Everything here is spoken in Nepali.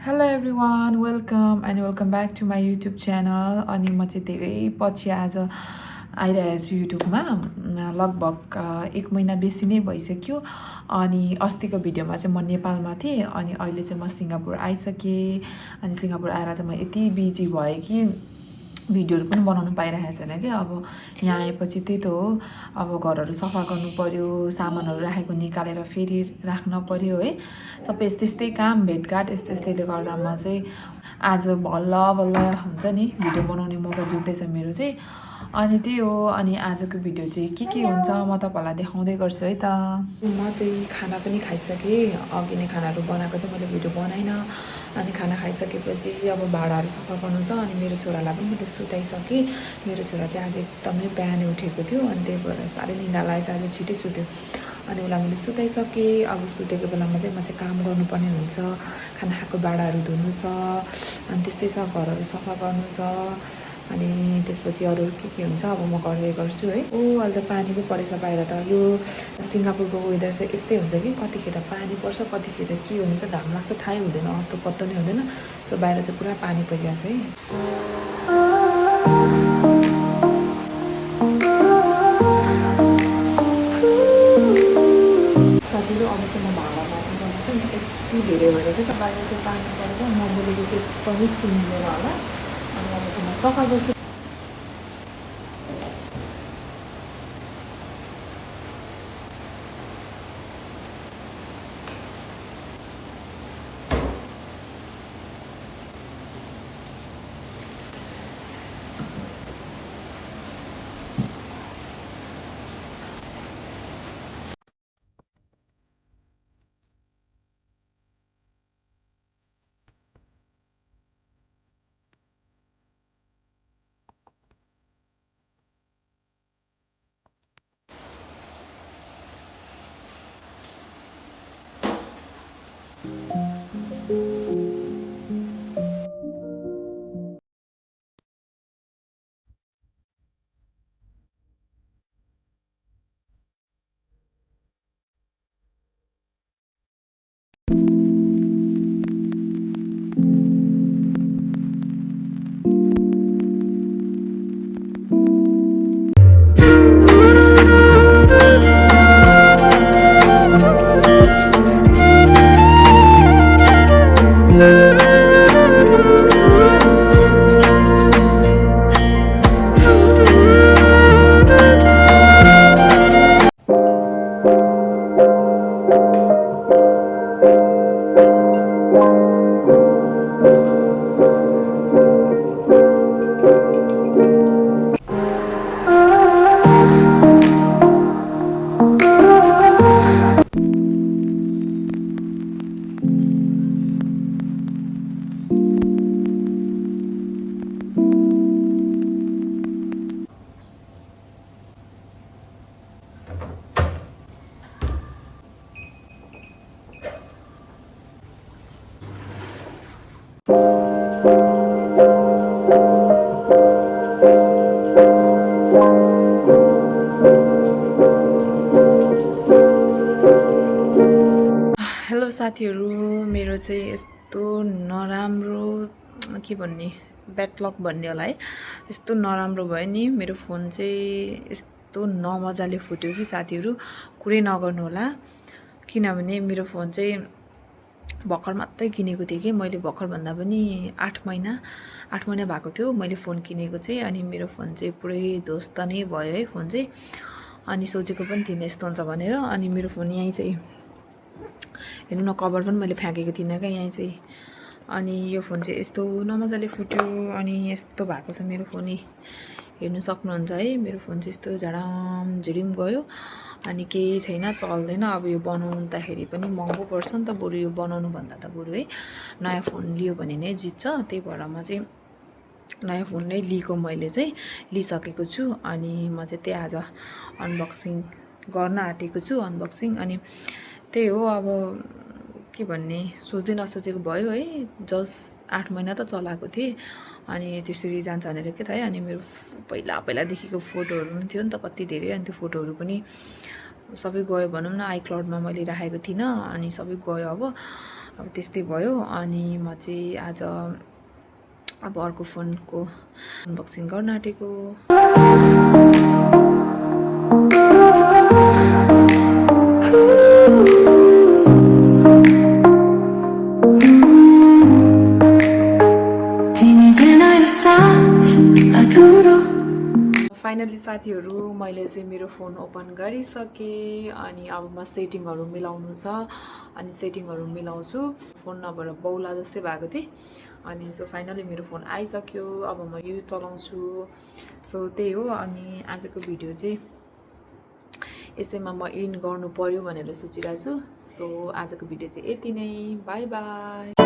hello everyone welcome back to my YouTube channel अनि म चाहिँ धेरै पछि आज आइरहेको छु युट्युबमा लगभग 1 महिना बेसी नै भइसक्यो अनि अस्तिको भिडियोमा चाहिँ म नेपालमा थिएँ अनि अहिले चाहिँ म सिङ्गापुर आइसकेँ अनि सिङ्गापुर आएर चाहिँ म यति बिजी भएँ कि भिडियोहरू पनि बनाउनु पाइरहेको छैन क्या अब यहाँ आएपछि त्यही त हो अब घरहरू सफा गर्नु पऱ्यो सामानहरू राखेको निकालेर फेरि राख्न पऱ्यो है सबै यस्तै यस्तै काम भेटघाट यस्तै यस्तैले गर्दामा चाहिँ आज बल्ल बल्ल हुन्छ नि भिडियो बनाउने मौका जुट्दैछ मेरो चाहिँ अनि त्यही हो अनि आजको भिडियो चाहिँ के हुन्छ म तपाईँहरूलाई देखाउँदै गर्छु है त म चाहिँ खाना पनि खाइसकेँ अघि नै खानाहरू बनाएको चाहिँ मैले भिडियो बनाइनँ अनि खाना खाइसकेपछि अब भाँडाहरू सफा गर्नु छ अनि मेरो छोरालाई पनि मैले सुताइसकेँ मेरो छोरा चाहिँ आज एकदमै बिहानै उठेको थियो अनि त्यही भएर साह्रै निदा लागेछ आज छिटै सुत्यो अनि उसलाई मैले सुताइसकेँ अब सुतेको बेलामा चाहिँ म चाहिँ काम गर्नुपर्ने हुन्छ खाना खाएको भाँडाहरू धुनु छ अनि त्यस्तै छ घरहरू सफा गर्नु छ अनि त्यसपछि अरू के हुन्छ अब म गर्दै गर्छु है अहिले त पानी पो परेछ बाहिर त यो सिङ्गापुरको वेदर चाहिँ यस्तै हुन्छ कि कतिखेर पानी पर्छ कतिखेर के हुन्छ घाम लाग्छ थाहै हुँदैन अत्तो पत्तो नै हुँदैन सो बाहिर चाहिँ पुरा पानी परिरहेको छ है साथीहरू अब चाहिँ म भाँडा माथि गर्नु चाहिँ यति धेरै भएर चाहिँ त बाहिर चाहिँ पानी परेर म बोलेको एकदमै सुनिँदैन होला अनि अब चाहिँ म सफा गर्छु हेलो साथीहरू मेरो चाहिँ यस्तो नराम्रो के भन्ने ब्याड लक भन्ने होला है यस्तो नराम्रो भयो नि मेरो फोन चाहिँ यस्तो नमजाले फुट्यो कि साथीहरू कुरै नगर्नु होला किनभने मेरो फोन चाहिँ भर्खर मात्रै किनेको थिएँ कि मैले भर्खर भन्दा पनि 8 महिना भएको थियो मैले फोन किनेको चाहिँ अनि मेरो फोन चाहिँ पुरै ध्वस्त नै भयो है फोन चाहिँ अनि सोचेको पनि थिइनँ यस्तो हुन्छ भनेर अनि मेरो फोन यहीँ चाहिँ हेर्नु न कभर पनि मैले फ्याँकेको थिइनँ क्या यहीँ चाहिँ अनि यो फोन चाहिँ यस्तो नमजाले फुट्यो अनि यस्तो भएको छ मेरो फोन हेर्नु सक्नुहुन्छ है मेरो फोन चाहिँ यस्तो झडाम झिडिम गयो अनि केही छैन चल्दैन अब यो बनाउँदाखेरि पनि महँगो पर्छ नि त बरु यो बनाउनु भन्दा त बरु है नयाँ फोन लियो भने नै जित्छ त्यही भएर म चाहिँ नयाँ फोन नै लिएको मैले चाहिँ लिइसकेको छु अनि म चाहिँ त्यही आज अनबक्सिङ गर्न आँटेको छु अनबक्सिङ अनि त्यही हो अब के भन्ने सोच्दै नसोचेको भयो है जस्ट 8 महिना त चलाएको थिएँ अनि त्यसरी जान्छ भनेर के थाहा अनि मेरो पहिलादेखिको फोटोहरू पनि थियो नि त कति धेरै अनि त्यो फोटोहरू पनि सबै गयो भनौँ न आइक्लाउडमा मैले राखेको थिइनँ अनि सबै गयो अब अब त्यस्तै भयो अनि म चाहिँ आज अब अर्को फोनको अनबक्सिङ गर्न आँटेको फाइनली साथीहरू मैले चाहिँ मेरो फोन ओपन गरिसकेँ अनि अब म सेटिङहरू मिलाउनु छ अनि सेटिङहरू मिलाउँछु फोन नभएर बौला जस्तै भएको थिएँ अनि सो फाइनली मेरो फोन आइसक्यो अब म यो चलाउँछु सो त्यही हो अनि आजको भिडियो चाहिँ यसैमा म इन गर्नु पर्यो भनेर सोचिरहेको छु सो आजको भिडियो चाहिँ यति नै बाई बाई